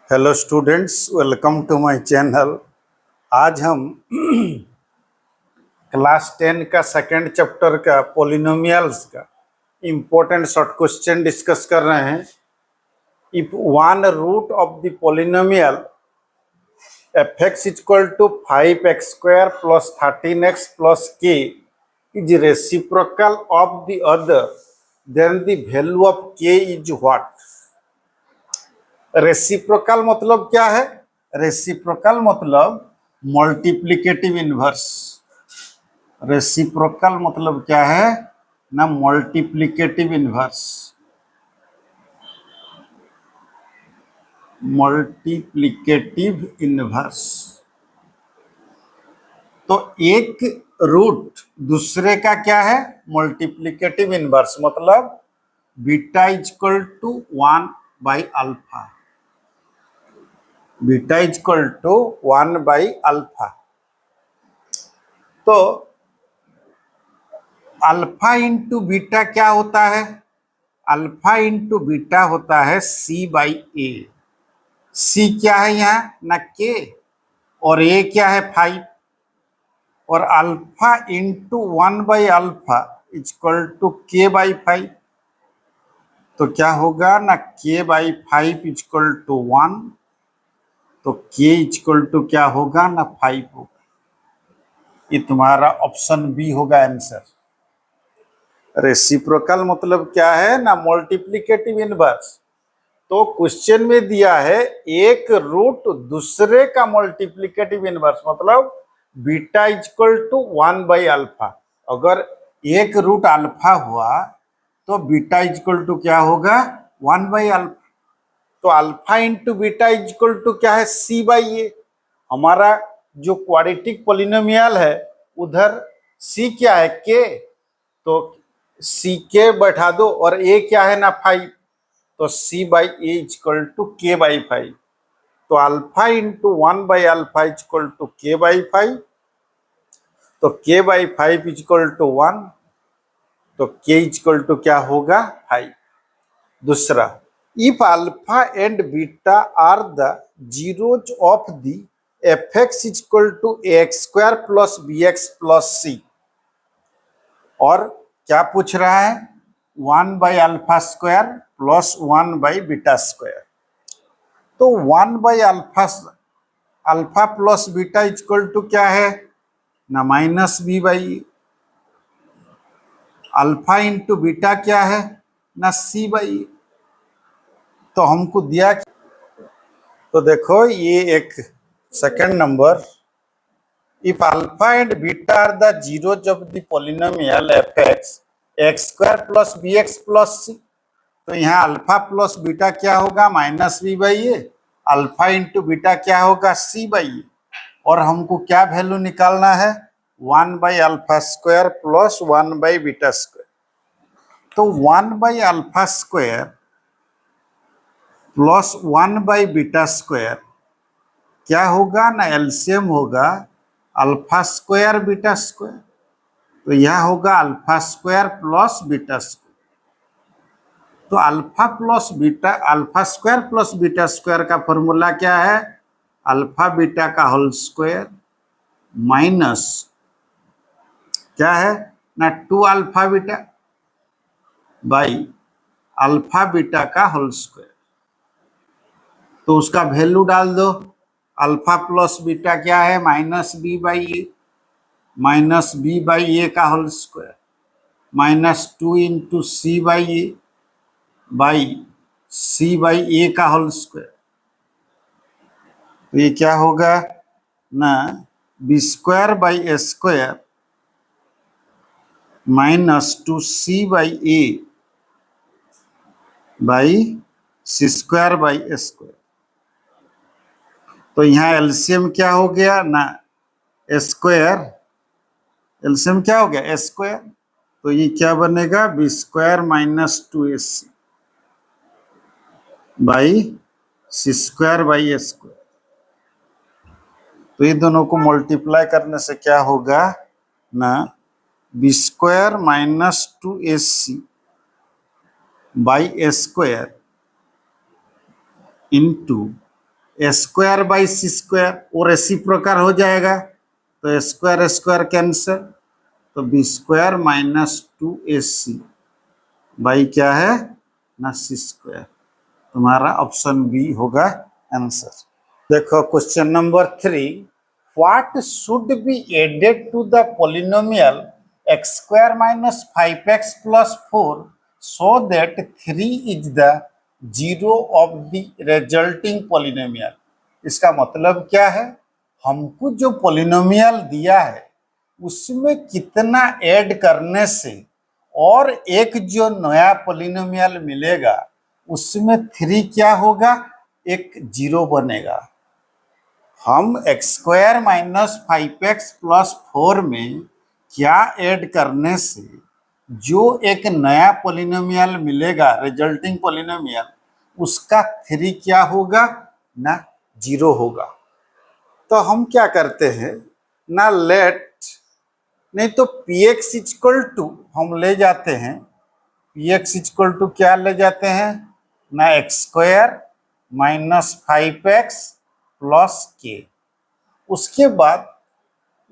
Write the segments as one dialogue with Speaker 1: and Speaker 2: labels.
Speaker 1: Hello students, welcome to my channel. आज हम class 10 का सेकंड चैप्टर का पॉलिनोमियल्स का इम्पोर्टेंट शॉर्ट क्वेश्चन डिस्कस कर रहे हैं। If one root of the polynomial fx equal to 5x square plus 13x plus k is reciprocal of the other, then the value of k is what. Reciprocal मतलब क्या है? Reciprocal मतलब multiplicative inverse. Reciprocal मतलब क्या है ना? Multiplicative inverse. Multiplicative inverse तो एक रूट दूसरे का क्या है? Multiplicative inverse. मतलब beta equal to 1 by alpha. Beta equal to 1 by alpha. तो अल्फा इंटू बीटा क्या होता है? अल्फा इंटू बीटा होता है सी बाई ए। सी क्या है यहाँ ना? के। और ए क्या है? 5। और alpha into 1 by alpha equal to k by 5। तो क्या होगा ना? के बाई 5 इक्वल टू 1। तो के इक्वल टू क्या होगा ना? 5 होगा। ये तुम्हारा ऑप्शन बी होगा आंसर। रेसिप्रोकल मतलब क्या है ना? Multiplicative inverse. तो क्वेश्चन में दिया है एक रूट दूसरे का मल्टीप्लिकेटिव इनवर्स, मतलब beta equal to 1 by alpha. अगर एक रूट अल्फा हुआ तो बीटा इक्वल टू क्या होगा? 1 बाई अल्फा। तो alpha into beta equal to क्या है? C by a. हमारा जो क्वाड्रेटिक पॉलिनोमियल है उधर सी क्या है? के। तो सी के बैठा दो और ए क्या है ना? 5। तो c by A equal to k by 5। तो alpha into 1 by alpha equal to k by 5। तो के बाई 5 इक्वल टू 1। तो के इक्वल टू क्या होगा? 5। दूसरा, if alpha and beta are the zeros of the F X equal to X square plus B X plus C. और क्या पूछ रहा है? 1 by alpha square plus 1 by beta square. तो 1 by alpha alpha plus beta equal to क्या है ना? Minus B by. Alpha into beta क्या है ना? C by. तो हमको दिया, तो देखो ये एक second number, if alpha and beta are the zeros of the polynomial F X X square plus B X plus C. तो यहाँ अल्फा प्लस बीटा क्या होगा? Minus B by A. Alpha into beta क्या होगा? C by A. और हमको क्या value निकालना है? 1 by alpha square plus 1 by beta square. तो 1 by alpha square plus 1 by beta square क्या होगा ना? एलसीएम होगा अल्फा स्क्वायर बीटा स्क्वायर। तो यह होगा alpha square plus beta square. तो alpha plus beta, alpha square plus beta square का फॉर्मूला क्या है? अल्फा बीटा का होल स्क्वायर माइनस क्या है ना? 2 alpha beta by alpha beta का होल स्क्वायर। तो उसका वैल्यू डाल दो। अल्फा प्लस बीटा क्या है? Minus B by A. Minus B by A का whole square minus 2 into C by A by C by A का होल स्क्वायर। तो ये क्या होगा ना? B square by A square minus 2 C by A by C square by A square. तो यहाँ LCM क्या हो गया ना? स्क्वायर। एलसीएम क्या हो गया? स्क्वायर। तो ये क्या बनेगा? B square minus 2ac by C square by A square. तो ये दोनों को मल्टीप्लाई करने से क्या होगा ना? B square minus 2ac by A square into A square by C square और इसी प्रकार हो जाएगा, तो स्क्वायर स्क्वायर कैंसिल, तो B square minus 2ac by क्या है ना सी स्क्वायर। तुम्हारा ऑप्शन बी होगा आंसर। देखो question number 3, what should be added to the polynomial X square minus 5x plus 4 so that 3 is the zero of the resulting polynomial. इसका मतलब क्या है, हमको जो पॉलिनोमियल दिया है उसमें कितना ऐड करने से और एक जो नया पॉलिनोमियल मिलेगा उसमें 3 क्या होगा, एक जीरो बनेगा। हम x square minus 5x plus 4 में क्या ऐड करने से जो एक नया पॉलिनोमियल मिलेगा रिजल्टिंग पॉलिनोमियल, उसका 3 क्या होगा ना जीरो होगा। तो हम क्या करते हैं ना, लेट नहीं तो px इक्वल टू हम ले जाते हैं, px इक्वल टू क्या ले जाते हैं ना, x square minus 5x plus के। उसके बाद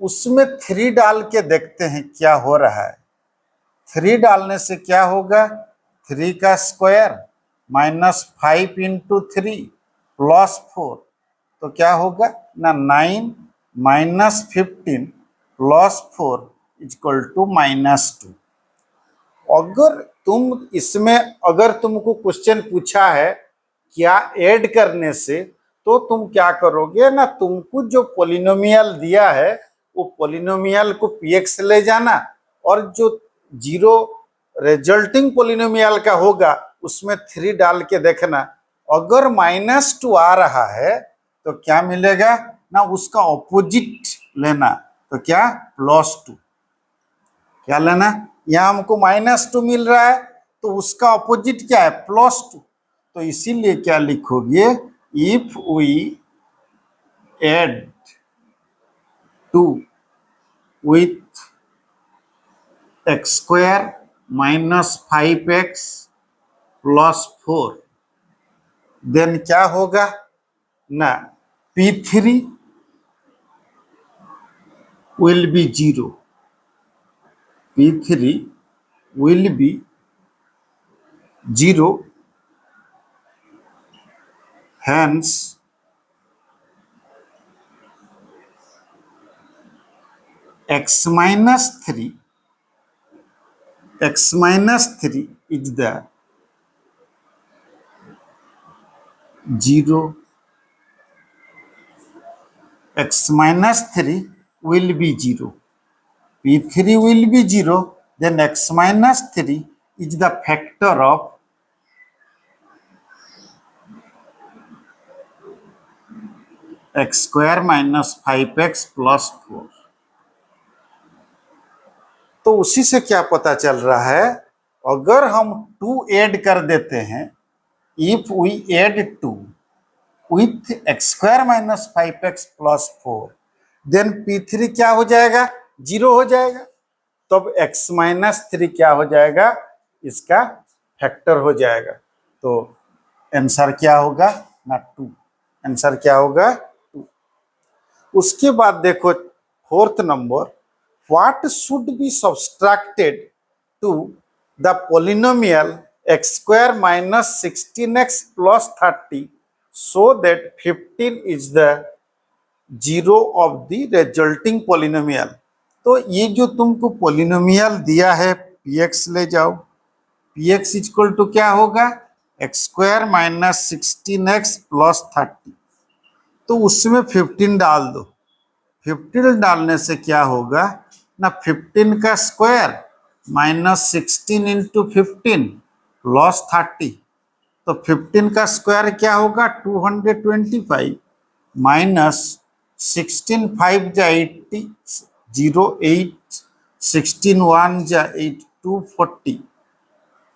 Speaker 1: उसमें 3 डाल के देखते हैं क्या हो रहा है। 3 डालने से क्या होगा, 3 का स्क्वायर माइनस 5 इंटू 3 प्लस 4, तो क्या होगा ना 9 माइनस 15 प्लस 4 इक्वल टू -2। अगर तुम इसमें अगर तुमको क्वेश्चन पूछा है क्या ऐड करने से, तो तुम क्या करोगे ना, तुमको जो पॉलिनोमियल दिया है वो पॉलिनोमियल को px ले जाना और जो जीरो रिजल्टिंग पॉलिनोमियल का होगा उसमें 3 डाल के देखना। अगर -2 आ रहा है तो क्या मिलेगा ना, उसका ऑपोजिट लेना, तो क्या +2। क्या लेना, यहाँ हमको -2 मिल रहा है तो उसका ऑपोजिट क्या है +2। तो इसीलिए क्या लिखोगे, if we add 2 with X square minus 5x plus 4 then क्या होगा ना, P3 will be 0, P3 will be 0, hence x minus 3 is the 0, x minus 3 will be 0, P3 will be 0, then x minus 3 is the factor of x square minus 5x plus 4। तो उसी से क्या पता चल रहा है, अगर हम 2 ऐड कर देते हैं, if we add 2 with X square minus 5x plus 4 then P3 क्या हो जाएगा, 0 हो जाएगा। तब x माइनस 3 क्या हो जाएगा, इसका फैक्टर हो जाएगा। तो आंसर क्या होगा ना 2, आंसर क्या होगा 2। उसके बाद देखो 4th नंबर, what should be subtracted to the polynomial X square minus 16x plus 30 so that 15 is the zero of the resulting polynomial. तो ये जो तुमको पॉलिनोमियल दिया है px ले जाओ, px इक्वल टू क्या होगा, x square minus 16x plus 30, तो उसमें 15 डाल दो। 15 डालने से क्या होगा ना, 15 का स्क्वायर माइनस 16 इंटू 15 प्लस 30, तो 15 का स्क्वायर क्या होगा 225 माइनस 16 5 जा 80 0 8 16 1 जा 8 240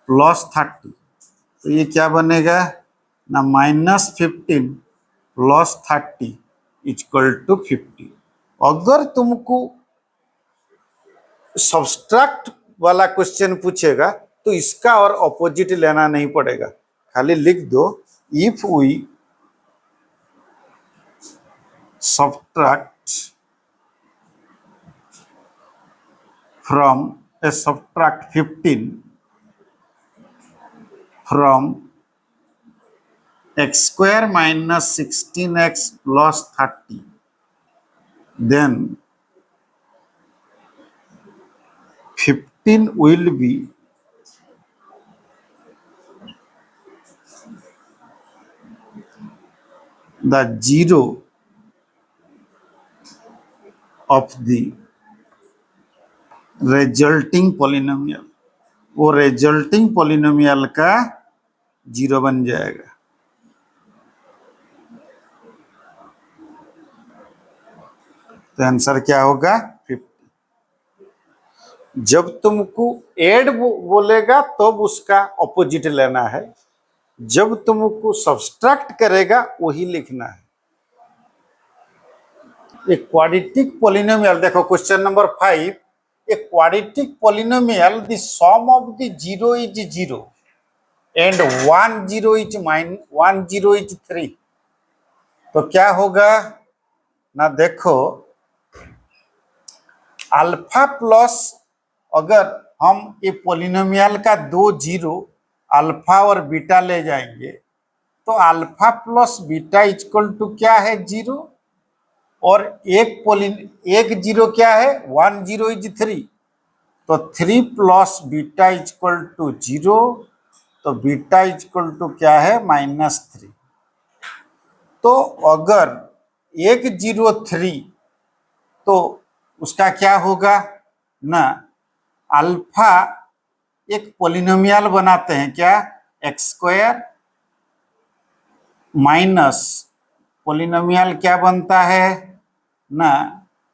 Speaker 1: प्लस 30, तो ये क्या बनेगा ना -15 प्लस 30 इक्वल टू 50। अगर तुमको सब्सट्रैक्ट वाला क्वेश्चन पूछेगा तो इसका और ऑपोजिट लेना नहीं पड़ेगा, खाली लिख दो if we subtract subtract 15 from x square minus 16x plus 30, then 15 will be the zero of the resulting polynomial. वो रिजल्टिंग पॉलिनोमियल का जीरो बन जाएगा। तो आंसर क्या होगा 50। जब तुमको एड बोलेगा तब तो उसका ऑपोजिट लेना है, जब तुमको सब्सट्रैक्ट करेगा वही लिखना है। एक क्वाड्रेटिक पॉलिनोमियल, देखो question number 5, a quadratic polynomial, the sum of the 0 is 0 and 1 0 is 3। तो क्या होगा ना, देखो अल्फा प्लस, अगर हम ये पॉलिनोमियल का दो जीरो अल्फा और बीटा ले जाएंगे तो alpha plus beta equal to क्या है 0, और एक जीरो क्या है 1 0 इज 3, तो 3 प्लस बीटा इक्वल टू 0, तो बीटा इक्वल टू क्या है -3। तो अगर 1 0 3, तो उसका क्या होगा ना, अल्फा एक पॉलिनोमियल बनाते हैं क्या, एक्स स्क्वायर माइनस पॉलिनोमियल क्या बनता है ना,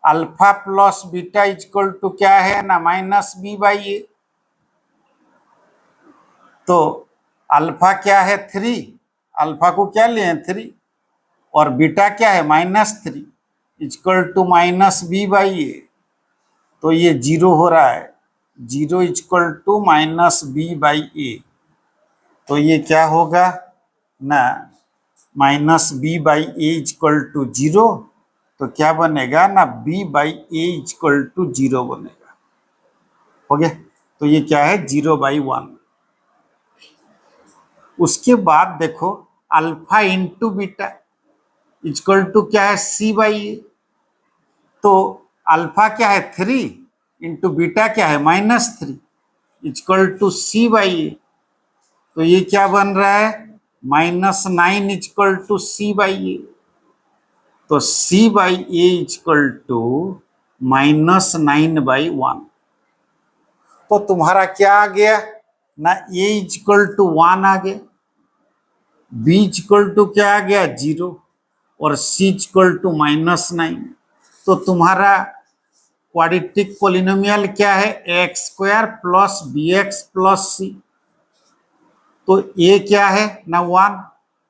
Speaker 1: alpha plus beta equal to क्या है ना -b/a। तो अल्फा क्या है 3, अल्फा को क्या लिए 3, और बीटा क्या है -3 इक्वल टू -b/a। तो ये 0 हो रहा है, 0 इक्वल टू -b/a। तो ये क्या होगा ना, -b/a इक्वल टू 0, तो क्या बनेगा ना b/a इक्वल टू 0 बनेगा। हो गया, तो ये क्या है 0/1। उसके बाद देखो alpha into beta equal to क्या है c/a। तो अल्फा क्या है 3 इंटू बीटा क्या है -3 इक्वल टू c/a। तो ये क्या बन रहा है -9 इक्वल टू c/a। तो c/a इक्वल टू -9/1। तो तुम्हारा क्या आ गया ना, a इक्वल टू 1 आ गया, b इक्वल टू क्या आ गया 0, और c इक्वल टू -9। तो तुम्हारा क्वाड्रेटिक पॉलिनोमियल क्या है x² plus bx plus c। तो a क्या है ना 1,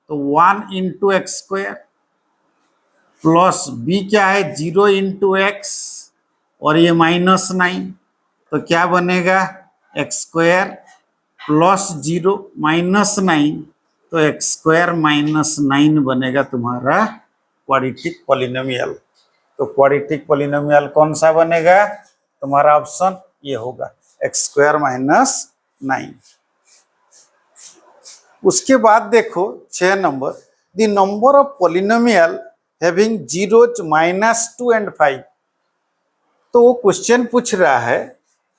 Speaker 1: तो 1 इंटू x² प्लस b क्या है 0 इंटू x, और ये -9। तो क्या बनेगा x² प्लस 0 -9, तो x² -9 बनेगा तुम्हारा क्वाड्रेटिक पॉलिनोमियल। तो क्वाड्रेटिक पॉलिनोमियल कौन सा बनेगा तुम्हारा, ऑप्शन ये होगा x² -9। उसके बाद देखो 6 number, the number of polynomial having zeros -2 and 5। तो वो क्वेश्चन पूछ रहा है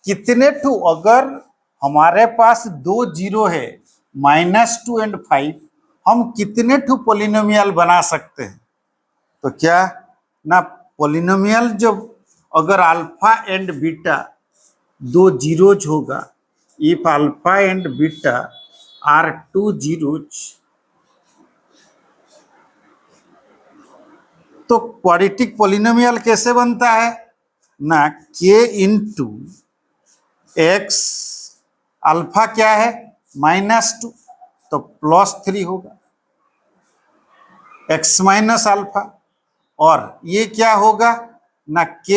Speaker 1: कितने टू, अगर हमारे पास दो जीरो है -2 and 5, हम कितने टू पॉलिनोमियल बना सकते हैं। तो क्या ना, पॉलिनोमियल जब अगर अल्फा एंड बीटा दो जीरोज होगा, if alpha and beta are 2 zeros, तो क्वाड्रेटिक पॉलिनोमियल कैसे बनता है ना, k इंटू एक्स, अल्फा क्या है -2, तो +3 होगा x माइनस अल्फा, और ये क्या होगा ना k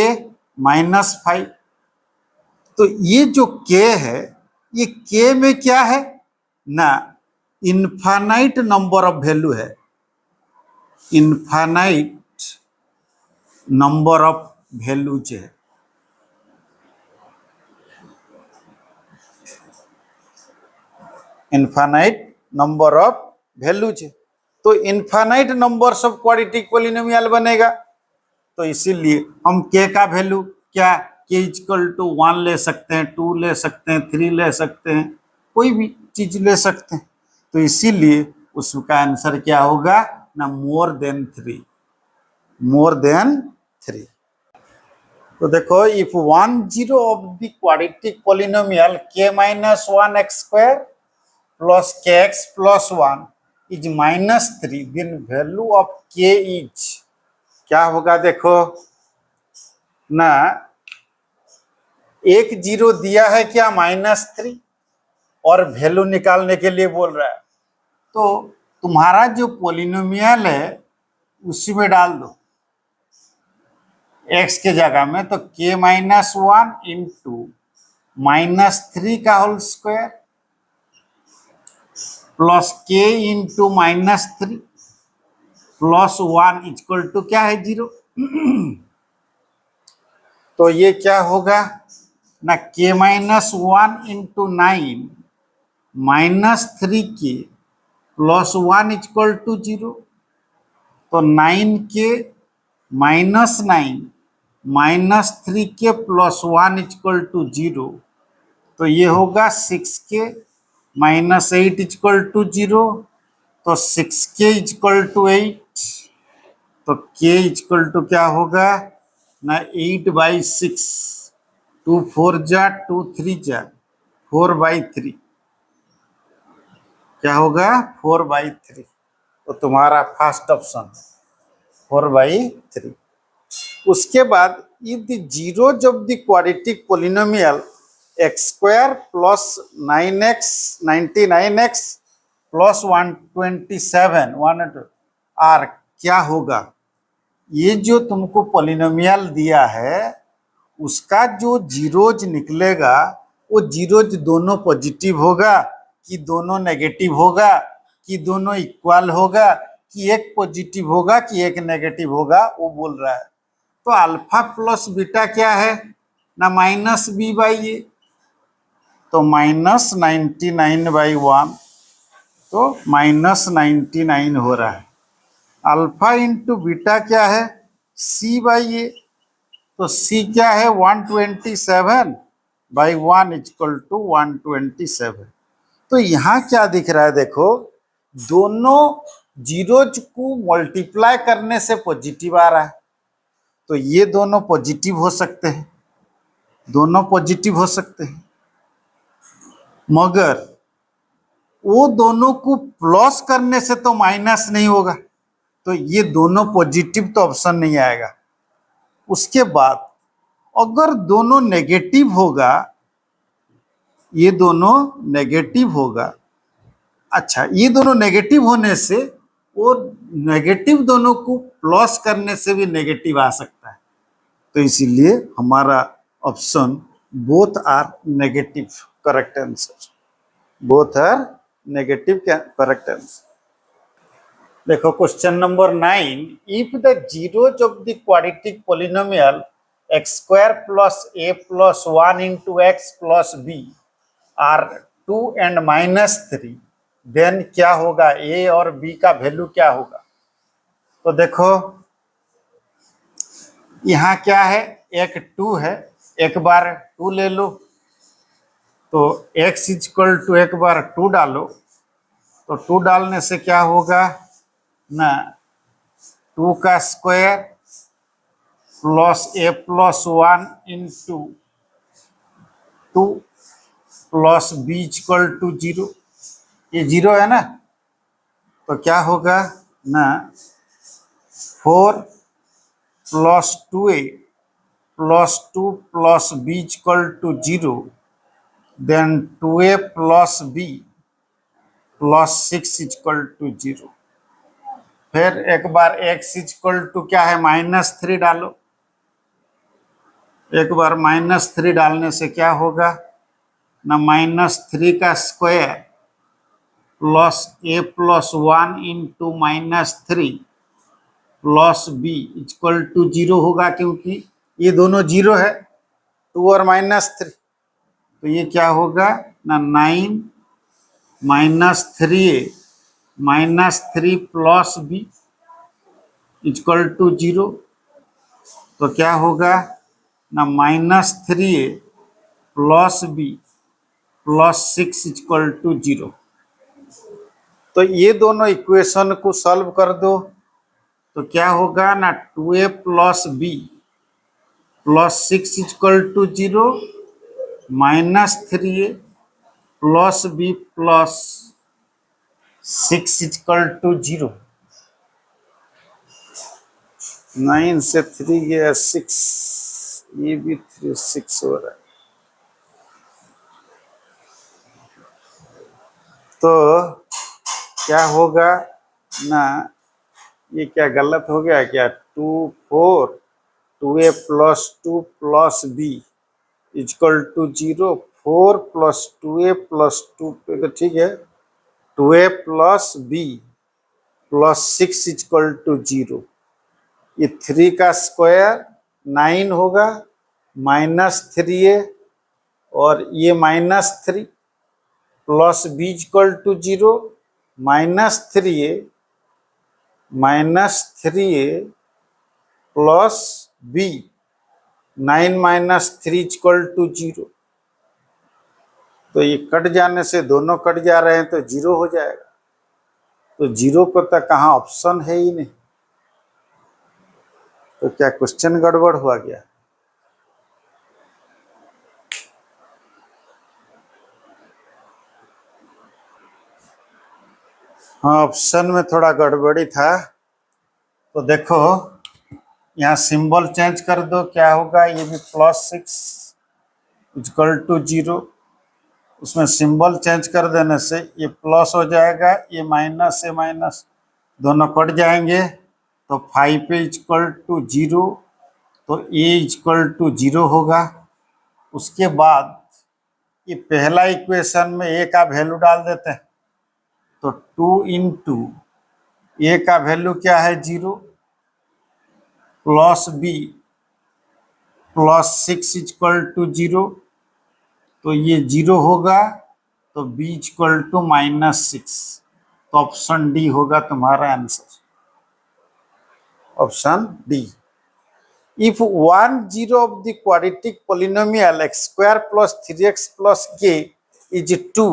Speaker 1: -5। तो ये जो k है, ये k में क्या है ना, इनफाइनाइट नंबर ऑफ वैल्यू है, इनफाइनाइट नंबर ऑफ वैल्यूज है। इनफाइनाइट नंबर ऑफ वैल्यूज है, तो infinite numbers of quadratic polynomial बनेगा। तो इसीलिए हम के का वैल्यू क्या, के इक्वल टू 1 ले सकते हैं, 2 ले सकते हैं, 3 ले सकते हैं, कोई भी चीज ले सकते हैं। तो इसीलिए उसका आंसर क्या होगा ना, मोर देन 3, मोर देन 3। तो देखो, if 1 0 of the quadratic polynomial K minus 1 x² plus K X plus 1 is -3, then value of K is क्या होगा, देखो ना, 1 0 दिया है क्या, -3, और वैल्यू निकालने के लिए बोल रहा है। तो तुम्हारा जो पॉलिनोमियल है उसी में डाल दो x के जगह में, तो k माइनस 1 इंटू -3 का whole square plus k into -3 plus 1 equal to क्या है, 0। तो ये क्या होगा ना, k minus 1 into 9 -3k plus 1 equal to 0। तो 9k -9 -3k plus 1 equal to 0। तो ये होगा 6k -8 इक्वल टू 0। तो 6k इक्वल टू 8। तो k इक्वल टू क्या होगा ना, 8/6, 2 4 जा 2 3 जा 4/3, क्या होगा 4/3। तो तुम्हारा फर्स्ट ऑप्शन 4/3। उसके बाद if the zeros of the quadratic polynomial x² plus 99x plus 127 are क्या होगा, ये जो तुमको पॉलिनोमियल दिया है उसका जो जीरोज निकलेगा वो जीरोज दोनों पॉजिटिव होगा कि दोनों नेगेटिव होगा कि दोनों इक्वल होगा कि एक पॉजिटिव होगा कि एक नेगेटिव होगा, वो बोल रहा है। तो अल्फा प्लस बीटा क्या है ना, -b/a। तो -99/1, तो -99 हो रहा है। अल्फा इंटू बीटा क्या है, c/a। तो c क्या है, 127/1 इक्वल टू 127। तो यहाँ क्या दिख रहा है, देखो दोनों जीरोज को मल्टीप्लाई करने से पॉजिटिव आ रहा है। तो ये दोनों पॉजिटिव हो सकते हैं, दोनों पॉजिटिव हो सकते हैं, मगर वो दोनों को प्लस करने से तो माइनस नहीं होगा। तो ये दोनों पॉजिटिव तो ऑप्शन नहीं आएगा। उसके बाद अगर दोनों नेगेटिव होगा, ये दोनों नेगेटिव होगा, अच्छा ये दोनों नेगेटिव होने से वो नेगेटिव दोनों को प्लस करने से भी नेगेटिव आ सकता है। तो इसीलिए हमारा option both are negative, correct answer, both are negative correct answer. देखो question number 9, if the zeros of the quadratic polynomial x² plus a plus 1 into X plus b are 2 and -3, then क्या होगा, a और b का value क्या होगा। तो देखो यहाँ क्या है, एक 2 है, एक बार 2 ले लो, तो x इक्वल टू एक बार 2 डालो। तो 2 डालने से क्या होगा ना, 2 का square plus a plus 1 into 2 plus b equal to 0। ये 0 है ना, तो क्या होगा ना, 4 plus 2a plus 2 plus b equal to 0, then 2a plus b plus 6 equal to 0। फिर एक बार x इक्वल टू क्या है, -3 डालो। एक बार -3 डालने से क्या होगा ना, -3 का square plus a plus 1 into -3 plus B equal to 0 होगा, क्योंकि ये दोनों 0 है, 2 और -3। तो ये क्या होगा ना, 9 - 3a -3 plus B equal to 0। तो क्या होगा ना, -3a plus B plus 6 equal to 0। तो ये दोनों इक्वेशन को सॉल्व कर दो तो क्या होगा ना, 2a plus B plus 6 equal to 0 -3a plus B plus 6 equal to 0। 9 से 3 गया 6, ये भी 3 6 हो रहा है। तो क्या होगा ना, ये क्या गलत हो गया क्या, 2 4 2a plus 2 plus B equal to 0, 4 plus 2a plus 2 पे तो ठीक है, 2a plus B plus 6 equal to 0। ये 3 का स्क्वायर 9 होगा, -3a और ये -3 plus B equal to 0, -3a plus B 9 - 3 equal to 0। तो ये कट जाने से दोनों कट जा रहे हैं तो 0 हो जाएगा। तो 0 को तो कहाँ ऑप्शन है ही नहीं, तो क्या क्वेश्चन गड़बड़ हुआ गया। हाँ, ऑप्शन में थोड़ा गड़बड़ी था। तो देखो यहाँ सिंबल चेंज कर दो, क्या होगा, ये भी +6 इक्वल टू 0। उसमें सिंबल चेंज कर देने से ये प्लस हो जाएगा, ये माइनस से माइनस दोनों कट जाएंगे, तो 5 इक्वल टू 0, तो ए इक्वल टू 0 होगा। उसके बाद ये पहला इक्वेशन में ए का वैल्यू डाल देते हैं, तो 2 इंटू ए का वैल्यू क्या है 0 plus B plus 6 equal to 0, तो ये 0 होगा, तो बी इक्वल टू -6। तो ऑप्शन डी होगा तुम्हारा answer, option D. If 1 0 of the quadratic polynomial x square plus 3x plus k is 2,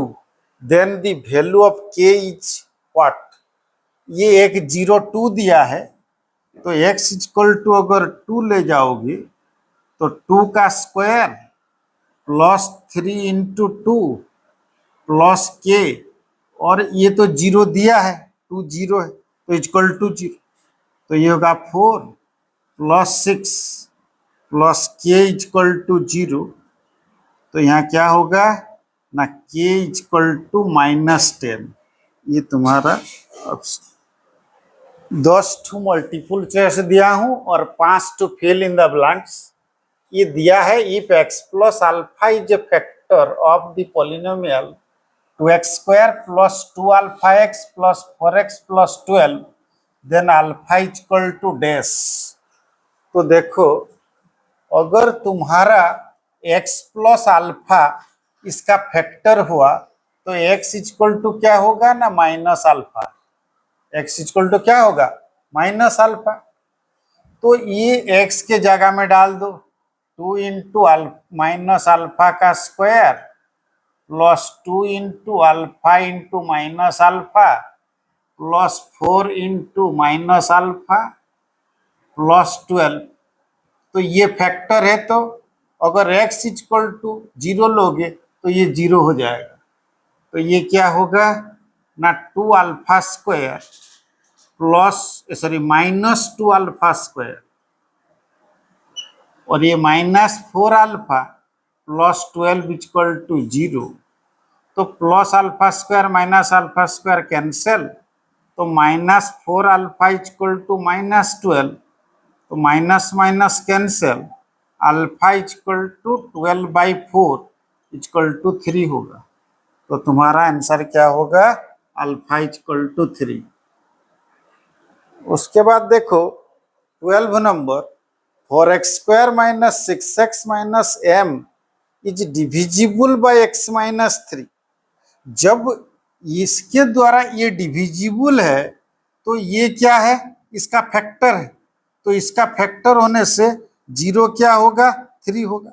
Speaker 1: then the value of k is what? ये एक 0 2 दिया है, तो x इक्वल टू अगर 2 ले जाओगे तो 2 का square plus 3 into 2 plus k, और ये तो 0 दिया है, 2 0 है, तो इक्वल टू 0। तो ये होगा 4 plus 6 plus k equal to 0। तो यहाँ क्या होगा ना, k इक्वल टू -10। ये तुम्हारा ऑप्शन। 10 टू मल्टीपल चॉइस दिया हूं और 5 to fill in the blanks. ये दिया है, if x plus alpha is a factor of the polynomial 2x² plus 2αx plus 4x plus 12, then alpha equal to dash. तो देखो, अगर तुम्हारा x प्लस अल्फा इसका फैक्टर हुआ तो x इक्वल टू क्या होगा ना, minus alpha. x equal to क्या होगा, माइनस अल्फा। तो ये x के जगह में डाल दो, 2 इंटू माइनस अल्फा का square plus 2 into alpha into minus alpha plus 4 into minus alpha plus 12। तो ये फैक्टर है, तो अगर x इक्वल टू 0 लोगे तो ये 0 हो जाएगा। तो ये क्या होगा ना, 2 alpha square plus -2 alpha square, और ये -4 अल्फा प्लस 12 इक्वल टू 0। तो plus alpha square minus alpha square cancel, तो -4 अल्फा इक्वल टू -12, तो minus minus cancel, alpha equal to 12/4 equal to 3 होगा। तो तुम्हारा आंसर क्या होगा, अल्फा इक्वल टू 3। उसके बाद देखो 12 number, 4x square minus 6x minus m is divisible by x minus 3. जब इसके द्वारा ये डिविजिबल है तो ये क्या है, इसका फैक्टर है, तो इसका फैक्टर होने से जीरो क्या होगा, 3 होगा,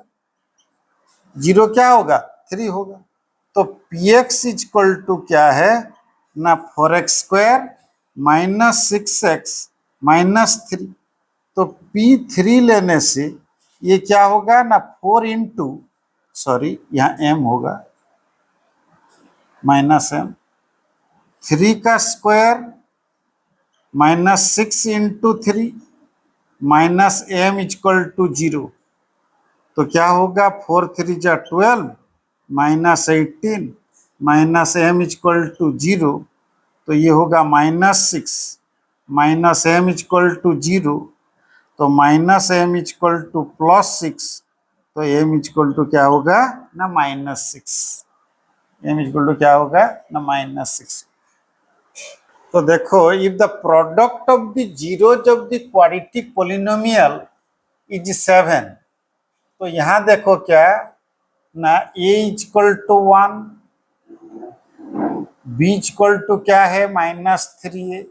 Speaker 1: जीरो क्या होगा, 3 होगा। तो पी एक्स इक्वल टू क्या है ना, 4x square minus 6x minus 3। तो P3 लेने से ये क्या होगा ना, 4 इंटू, सॉरी यहाँ m होगा, माइनस m, 3 का स्क्वायर minus 6 into 3 minus m equal to 0। तो क्या होगा, 4 3 जा 12 minus 18 minus m equal to 0। तो ये होगा minus 6 minus m equal to 0। तो minus m equal to plus 6। तो m इक्वल टू क्या होगा ना, माइनस 6। m इक्वल टू क्या होगा ना, माइनस 6। तो देखो, if the product of the zeros of the quadratic polynomial is 7, तो यहाँ देखो क्या ना, a equal to 1, b equal to क्या है माइनस 3a,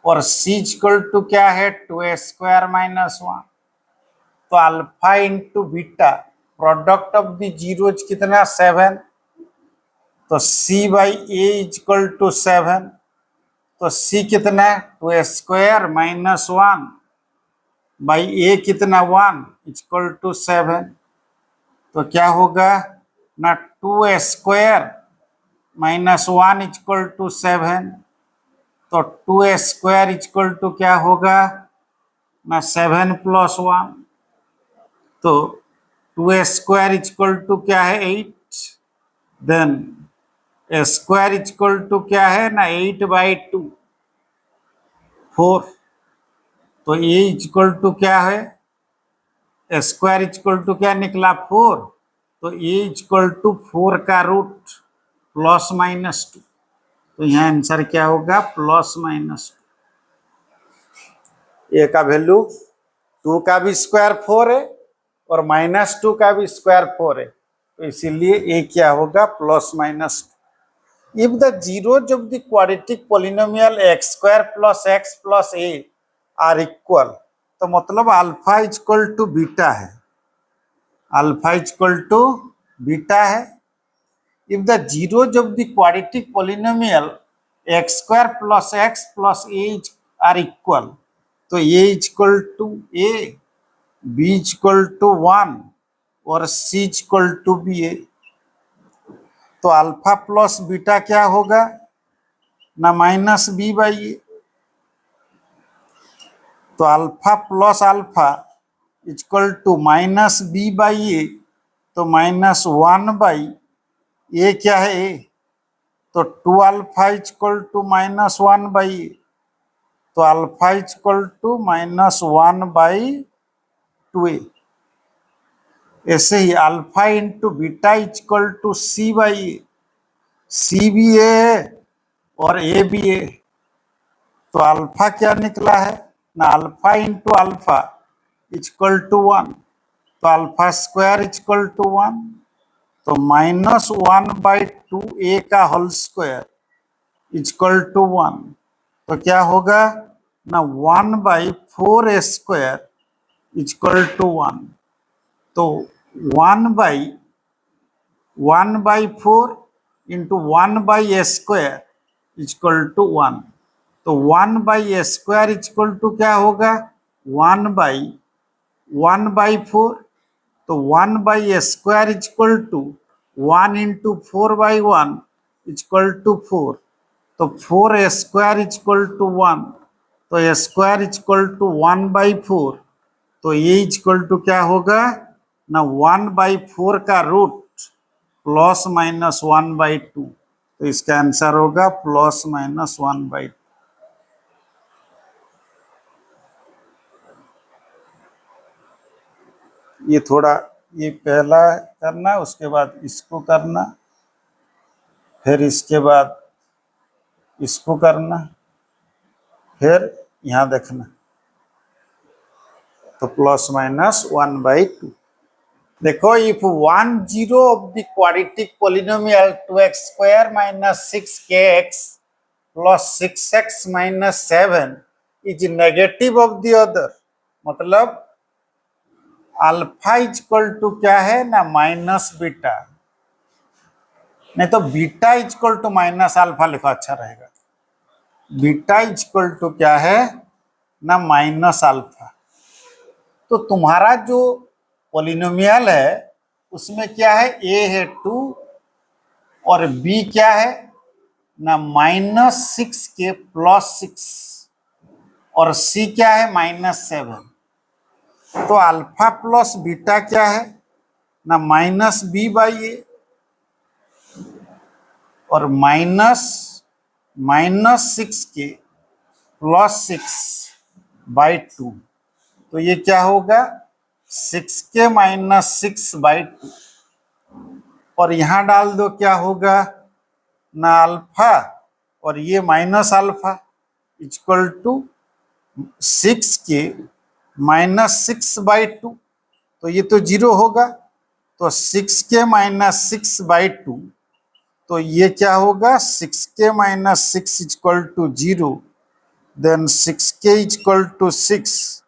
Speaker 1: और c इक्वल टू क्या है 2a स्क्वायर माइनस 1। तो alpha into beta product of the zeros कितना, 7। तो c by A equal to 7। तो c कितना है, 2a स्क्वायर माइनस 1 बाई ए कितना 1 इक्वल टू 7। तो क्या होगा ना, 2a square minus 1 equal to 7। तो 2a स्क्वायर इक्वल टू क्या होगा ना, 7 प्लस 1। तो 2a स्क्वायर इक्वल टू क्या है 8। Then A square equal to क्या है ना, 8 बाई 2 4। तो ए इक्वल टू क्या है, ए स्क्वायर इक्वल टू क्या निकला 4। तो ए इक्वल टू 4 का रूट प्लस माइनस 2। तो यहाँ आंसर क्या होगा, प्लस माइनस 2। ए का वैल्यू 2 का भी स्क्वायर 4 है और माइनस 2 का भी स्क्वायर 4 है, तो इसीलिए ए क्या होगा, plus minus 2। If the zeros of the quadratic polynomial X square plus X plus A are equal, तो मतलब अल्फा इक्वल टू बीटा है, अल्फा इक्वल टू बीटा है। If the zeros of the quadratic polynomial X square plus A are equal, तो A equal to A, B equal to 1 और C equal to B A. तो alpha plus beta क्या होगा ना, minus B by A. तो alpha plus alpha equal to minus B by A. तो minus 1 by ए क्या है ए। तो 2 alpha equal to minus 1 by A. तो alpha equal to minus 1 by 2a। ऐसे ही alpha into beta equal to C by A. C भी A है और ए भी ए। तो अल्फा क्या निकला है ना, alpha into alpha equal to 1। तो अल्फा स्क्वायर इक्वल टू 1। तो माइनस 1 बाई 2 ए का होल स्क्वायर इक्वल टू 1। तो क्या होगा ना, 1 by 4 A square equal to 1। तो 1 by 4 into 1 by A square equal to 1। तो 1 by A square equal to क्या होगा, 1 बाई 4। तो 1 by A square equal to 1 into 4 by 1 equal to 4। तो 4 ए स्क्वायर इक्वल टू 1। तो A square equal to 1 by 4। तो ये equal to क्या होगा ना, 1 बाई 4 का रूट प्लस माइनस 1 बाई 2। तो इसका आंसर होगा प्लस माइनस 1 बाई 2। ये थोड़ा, ये पहला करना, उसके बाद इसको करना, फिर इसके बाद इसको करना, फिर यहाँ देखना। तो प्लस माइनस 1/2। देखो if 1/0 of the quadratic polynomial 2x² minus 6kx plus 6x minus 7 is negative of the other, मतलब अल्फा इक्वल टू क्या है ना माइनस बीटा, नहीं तो beta equal to minus alpha लिखा अच्छा रहेगा। बीटा इक्वल टू क्या है ना माइनस अल्फा। तो तुम्हारा जो पॉलिनोमियल है उसमें क्या है, ए है 2 और बी क्या है ना -6k प्लस 6 और सी क्या है -7। तो अल्फा प्लस बीटा क्या है ना -b/a और -6k प्लस 6/2। तो ये क्या होगा 6k माइनस 6/2 और यहां डाल दो क्या होगा ना अल्फा और ये minus alpha equal to 6k minus 6/2। तो ये तो 0 होगा, तो 6k माइनस 6/2, तो ये क्या होगा 6k minus 6 equal to 0, then 6k equal to 6,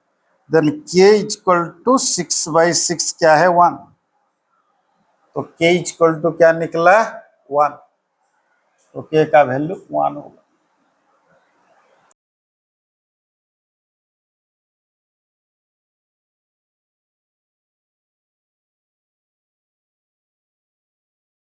Speaker 1: then k equal to 6/6 क्या है 1। तो k इक्वल टू क्या निकला 1, तो k का वैल्यू 1 होगा।